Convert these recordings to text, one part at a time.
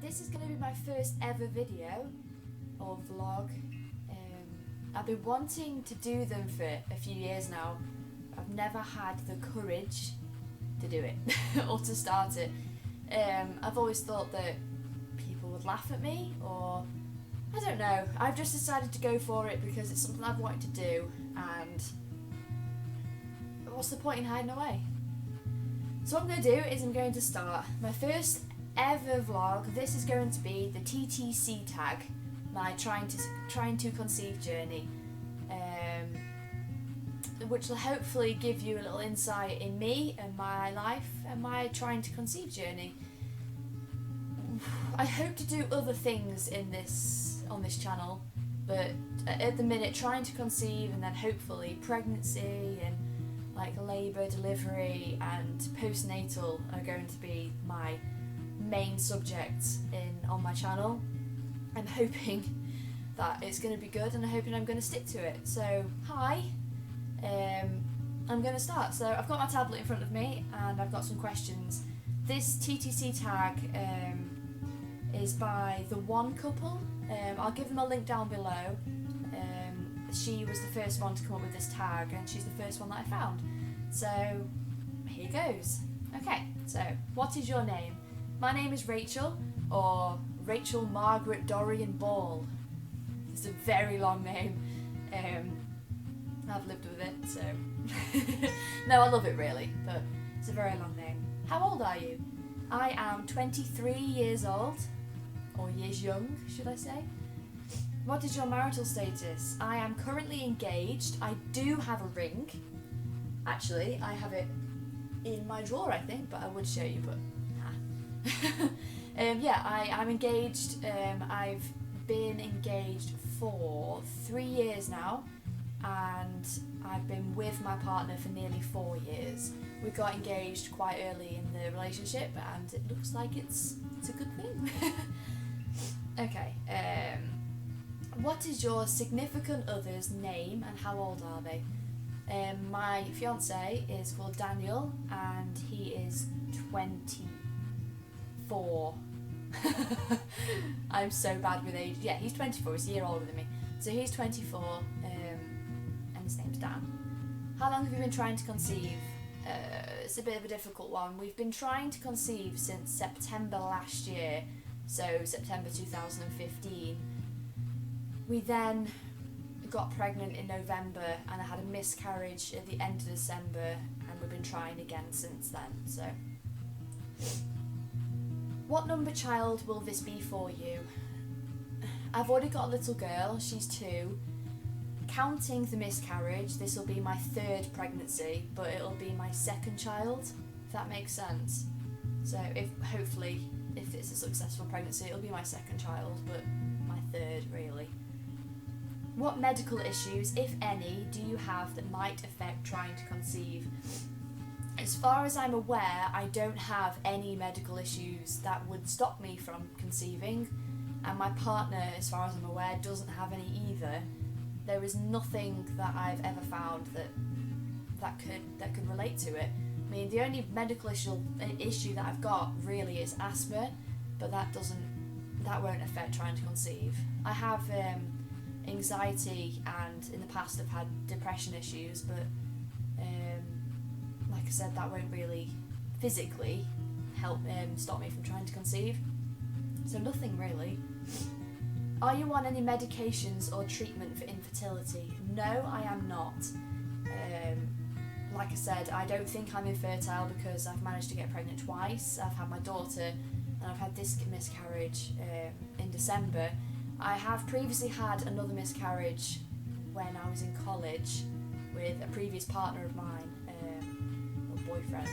This is going to be my first ever video or vlog. I've been wanting to do them for a few years now. I've never had the courage to do it or to start it. I've always thought that people would laugh at me, or I don't know. I've just decided to go for it because it's something I've wanted to do, and what's the point in hiding away? So what I'm going to do is I'm going to start my first ever vlog. This is going to be the TTC tag, my trying to conceive journey, which will hopefully give you a little insight in me and my life and my trying to conceive journey. I hope to do other things on this channel, but at the minute trying to conceive and then hopefully pregnancy and like labour, delivery and postnatal are going to be my main subjects on my channel. I'm hoping that it's going to be good, and I'm hoping I'm going to stick to it. So hi, I'm going to start. So I've got my tablet in front of me and I've got some questions. This TTC tag is by the One couple. I'll give them a link down below. She was the first one to come up with this tag, and she's the first one that I found. So here goes. Okay, so what is your name? My name is Rachel, or Rachel Margaret Dorian Ball. It's a very long name. I've lived with it, so no, I love it really, but it's a very long name. How old are you? I am 23 years old, or years young, should I say. What is your marital status? I am currently engaged. I do have a ring. Actually, I have it in my drawer, I think, but I would show you, but yeah, I'm engaged. I've been engaged for 3 years now, and I've been with my partner for nearly 4 years. We got engaged quite early in the relationship, and it looks like it's a good thing. Okay, what is your significant other's name and how old are they? My fiance is called Daniel, and he is 24. I'm so bad with age. Yeah, he's 24, he's a year older than me. So he's 24, and his name's Dan. How long have you been trying to conceive? It's a bit of a difficult one. We've been trying to conceive since September last year, so September 2015. We then got pregnant in November, and I had a miscarriage at the end of December, and we've been trying again since then. So, what number child will this be for you? I've already got a little girl, she's 2. Counting the miscarriage, this will be my 3rd pregnancy, but it'll be my 2nd child, if that makes sense. So hopefully, if it's a successful pregnancy, it'll be my 2nd child, but my 3rd really. What medical issues, if any, do you have that might affect trying to conceive? As far as I'm aware, I don't have any medical issues that would stop me from conceiving, and my partner, as far as I'm aware, doesn't have any either. There is nothing that I've ever found that could relate to it. I mean, the only medical issue that I've got really is asthma, but that won't affect trying to conceive. I have anxiety, and in the past I've had depression issues, but like I said, that won't really physically help stop me from trying to conceive. So nothing really. Are you on any medications or treatment for infertility? No, I am not. Like I said, I don't think I'm infertile because I've managed to get pregnant twice. I've had my daughter, and I've had this miscarriage in December. I have previously had another miscarriage when I was in college with a previous partner of mine, or boyfriend,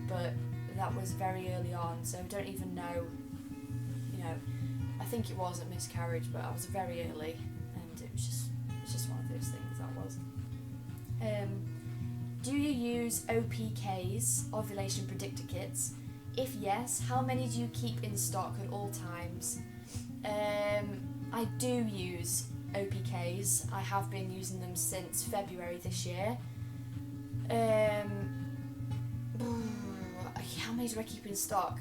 but that was very early on, so I don't even know, I think it was a miscarriage, but I was very early, and it was just one of those things that was. Do you use OPKs, ovulation predictor kits? If yes, how many do you keep in stock at all times? I do use OPKs. I have been using them since February this year. How many do I keep in stock?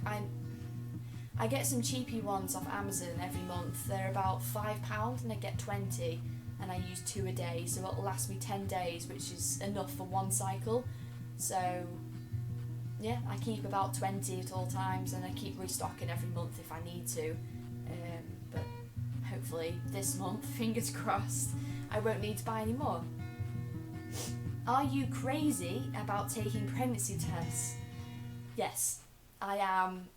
I get some cheapy ones off Amazon every month. They're about £5 and I get 20, and I use 2 a day, so it'll last me 10 days, which is enough for one cycle. So yeah, I keep about 20 at all times, and I keep restocking every month if I need to. But hopefully this month, fingers crossed, I won't need to buy any more. Are you crazy about taking pregnancy tests? Yes, I am.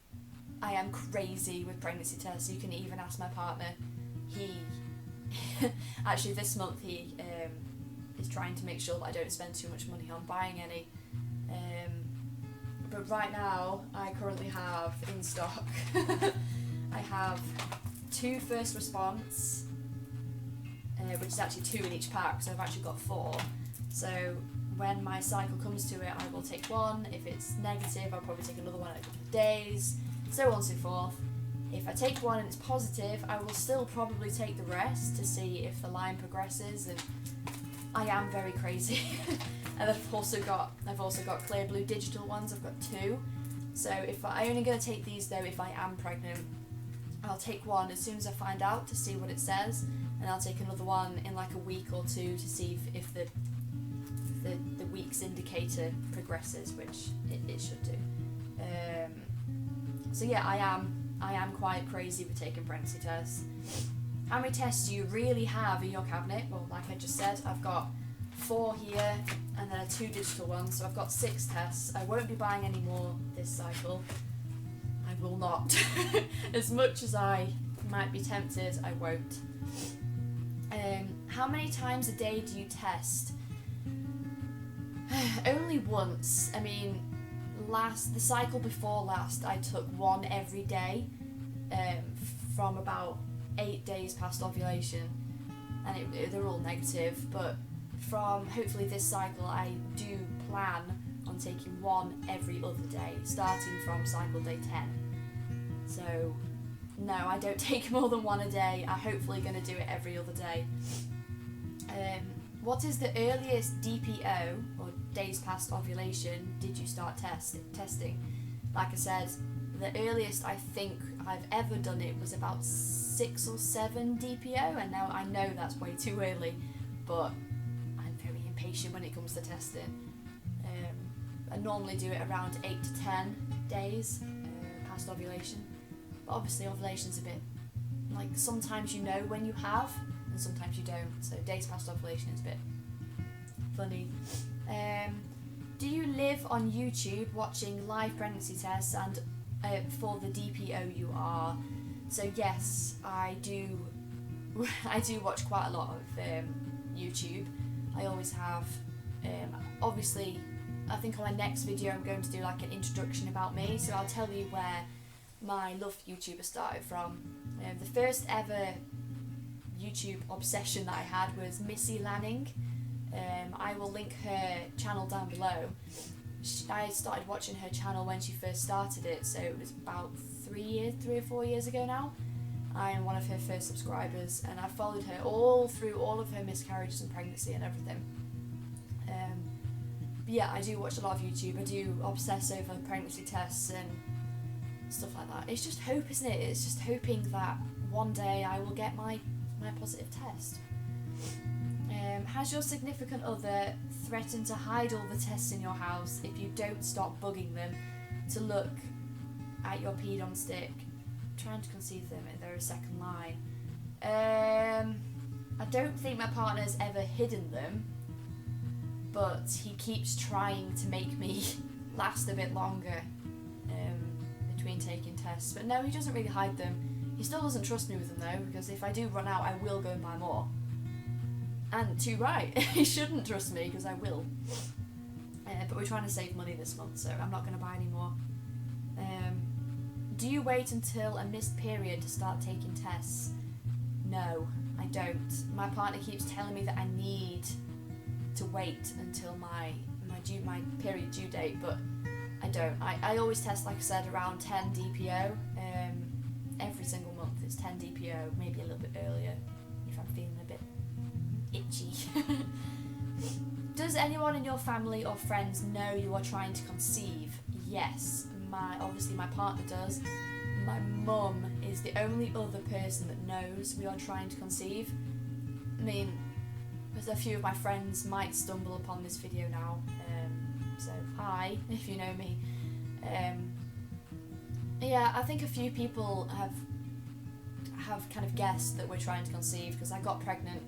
I am crazy with pregnancy tests. You can even ask my partner. He actually this month he is trying to make sure that I don't spend too much money on buying any. But right now I currently have in stock I have 2 first response, which is actually 2 in each pack, so I've actually got 4. So when my cycle comes to it, I will take one. If it's negative, I'll probably take another one in a couple of days, so on and so forth. If I take one and it's positive, I will still probably take the rest to see if the line progresses, and I am very crazy. And I've also got clear blue digital ones. I've got 2. So if I only going to take these though if I am pregnant. I'll take one as soon as I find out to see what it says, and I'll take another one in like a week or 2 to see if the week's indicator progresses, which it should do. So yeah, I am quite crazy with taking pregnancy tests. How many tests do you really have in your cabinet? Well, like I just said, I've got 4 here and then 2 digital ones, so I've got 6 tests. I won't be buying any more this cycle. I will not. As much as I might be tempted, I won't. How many times a day do you test? Only once. I mean, the cycle before last, I took 1 every day from about 8 days past ovulation, and they're all negative, but from hopefully this cycle I do plan on taking 1 every other day, starting from cycle day 10. So no, I don't take more than 1 a day. I'm hopefully going to do it every other day. What is the earliest DPO, or days past ovulation, did you start testing? Like I said, the earliest I think I've ever done it was about 6 or 7 DPO, and now I know that's way too early, but I'm very impatient when it comes to testing. I normally do it around 8 to 10 days past ovulation, but obviously ovulation's a bit, like, sometimes you know when you have, and sometimes you don't, so days past ovulation is a bit funny. Do you live on YouTube watching live pregnancy tests and for the DPO you are? So yes, I do watch quite a lot of YouTube. I always have. Obviously, I think on my next video I'm going to do like an introduction about me, so I'll tell you where my love for YouTuber started from. The first ever YouTube obsession that I had was Missy Lanning. I will link her channel down below. I started watching her channel when she first started it, so it was about 3 or 4 years ago now. I am one of her first subscribers, and I followed her all through all of her miscarriages and pregnancy and everything. But yeah, I do watch a lot of YouTube. I do obsess over pregnancy tests and stuff like that. It's just hope, isn't it? It's just hoping that one day I will get my positive test. Has your significant other threatened to hide all the tests in your house if you don't stop bugging them to look at your peed on stick? Trying to conceive them if they're a second line. I don't think my partner's ever hidden them, but he keeps trying to make me last a bit longer between taking tests. But no, he doesn't really hide them. He still doesn't trust me with them though, because if I do run out, I will go and buy more. And too right, he shouldn't trust me because I will. But we're trying to save money this month, so I'm not going to buy any more. Do you wait until a missed period to start taking tests? No, I don't. My partner keeps telling me that I need to wait until my period due date, but I don't. I always test, like I said, around 10 DPO. Every single month it's 10 DPO, maybe a little bit earlier if I'm feeling a bit itchy. Does anyone in your family or friends know you are trying to conceive? Yes, obviously my partner does. my mum is the only other person that knows we are trying to conceive. I mean, there's a few of my friends might stumble upon this video now, so hi, if you know me. Yeah, I think a few people have kind of guessed that we're trying to conceive, because I got pregnant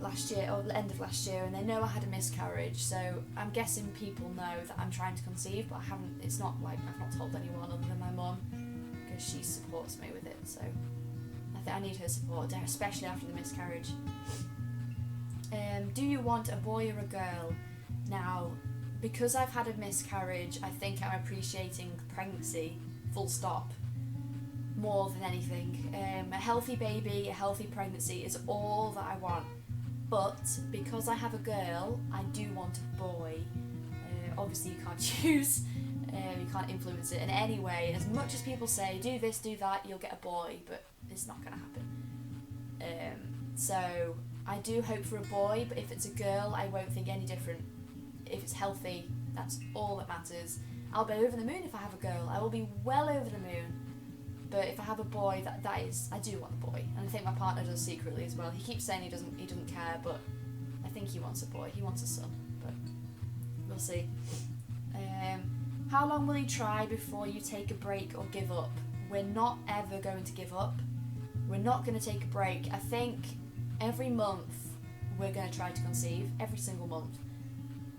last year, or the end of last year, and they know I had a miscarriage, so I'm guessing people know that I'm trying to conceive, but it's not like I've not told anyone other than my mum, because she supports me with it, so I think I need her support, especially after the miscarriage. Do you want a boy or a girl? Now, because I've had a miscarriage, I think I'm appreciating pregnancy, full stop, more than anything. A healthy baby, a healthy pregnancy is all that I want. But because I have a girl, I do want a boy. Obviously you can't choose, you can't influence it in any way. As much as people say, do this, do that, you'll get a boy, but it's not going to happen. So I do hope for a boy, but if it's a girl, I won't think any different. If it's healthy, that's all that matters. I'll be over the moon if I have a girl. I will be well over the moon. But if I have a boy, that is, I do want a boy, and I think my partner does secretly as well. He keeps saying he doesn't care, but I think he wants a boy. He wants a son, but we'll see. How long will you try before you take a break or give up? We're not ever going to give up. We're not going to take a break. I think every month we're going to try to conceive, every single month.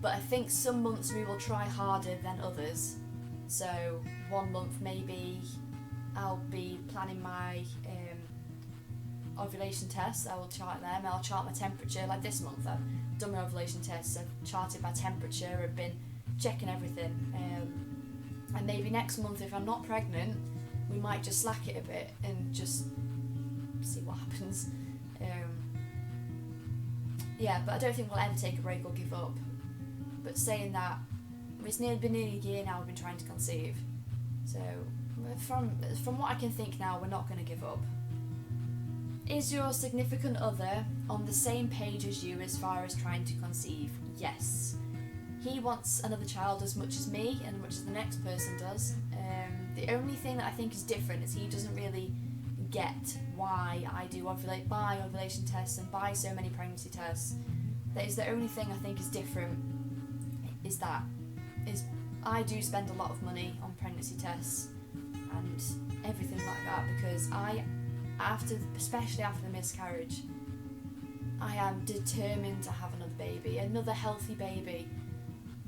But I think some months we will try harder than others. So one month maybe I'll be planning my ovulation tests. I will chart them. I'll chart my temperature. Like this month, I've done my ovulation tests. I've charted my temperature. I've been checking everything. And maybe next month, if I'm not pregnant, we might just slack it a bit and just see what happens. Yeah, but I don't think we'll ever take a break or give up. But saying that, it's been nearly a year now we've been trying to conceive. So from what I can think now, we're not going to give up. Is your significant other on the same page as you as far as trying to conceive? Yes. He wants another child as much as me and as much as the next person does. The only thing that I think is different is he doesn't really get why I do buy ovulation tests and buy so many pregnancy tests. That is the only thing I think is different, is I do spend a lot of money on pregnancy tests and everything like that, because especially after the miscarriage, I am determined to have another baby, another healthy baby.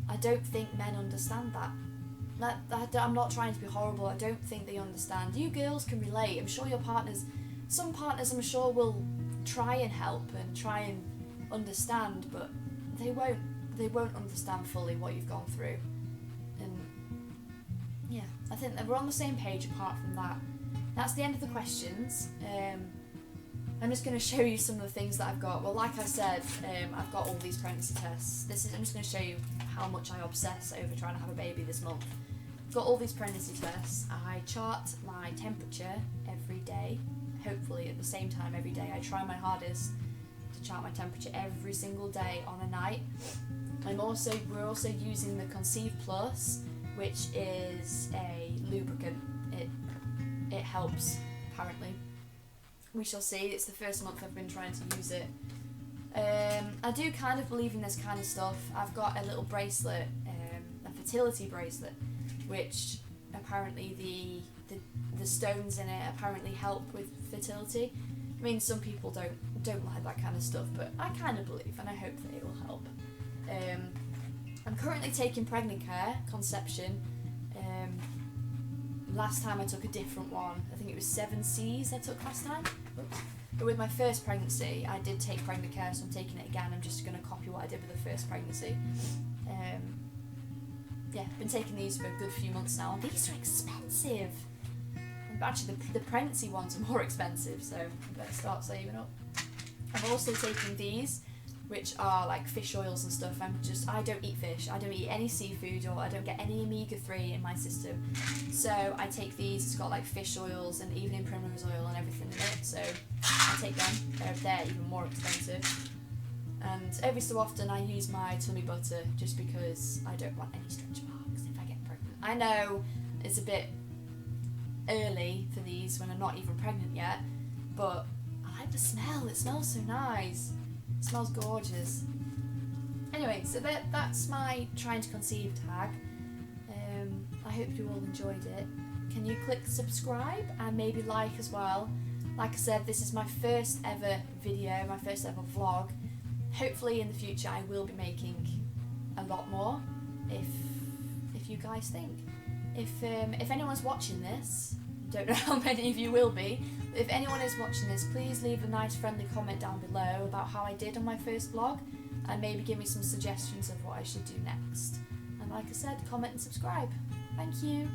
I don't think men understand that. I'm not trying to be horrible, I don't think they understand. You girls can relate, I'm sure some partners I'm sure will try and help and try and understand, but they won't understand fully what you've gone through. And yeah, I think that we're on the same page apart from that. That's the end of the questions. I'm just going to show you some of the things that I've got. Well, like I said, I've got all these pregnancy tests. I'm just going to show you how much I obsess over trying to have a baby this month. I've got all these pregnancy tests. I chart my temperature every day, hopefully at the same time every day. I try my hardest to chart my temperature every single day on a night. We're also using the Concieve Plus, which is a lubricant. It helps, apparently. We shall see. It's the first month I've been trying to use it. I do kind of believe in this kind of stuff. I've got a little bracelet, a fertility bracelet, which apparently the stones in it apparently help with fertility. I mean, some people don't like that kind of stuff, but I kind of believe, and I hope that it will help. I'm currently taking pregnant care, conception. Last time I took a different one. I think it was 7 C's I took last time. Oops. But with my first pregnancy, I did take pregnant care, so I'm taking it again. I'm just going to copy what I did with the first pregnancy. Yeah, been taking these for a good few months now, and these are expensive. And actually, the pregnancy ones are more expensive, so I better start saving up. I'm also taking these, which are like fish oils and stuff. I don't eat fish, I don't eat any seafood, or I don't get any omega-3 in my system. So I take these, it's got like fish oils and evening primrose oil and everything in it, so I take them. They're even more expensive. And every so often I use my tummy butter, just because I don't want any stretch marks if I get pregnant. I know it's a bit early for these when I'm not even pregnant yet, but I like the smell. It smells so nice. It smells gorgeous. Anyway, so that's my trying to conceive tag. I hope you all enjoyed it. Can you click subscribe and maybe like as well? Like I said, this is my first ever video, my first ever vlog. Hopefully in the future I will be making a lot more, if you guys think. If anyone's watching this, don't know how many of you will be, but if anyone is watching this, please leave a nice friendly comment down below about how I did on my first vlog, and maybe give me some suggestions of what I should do next. And like I said, comment and subscribe. Thank you.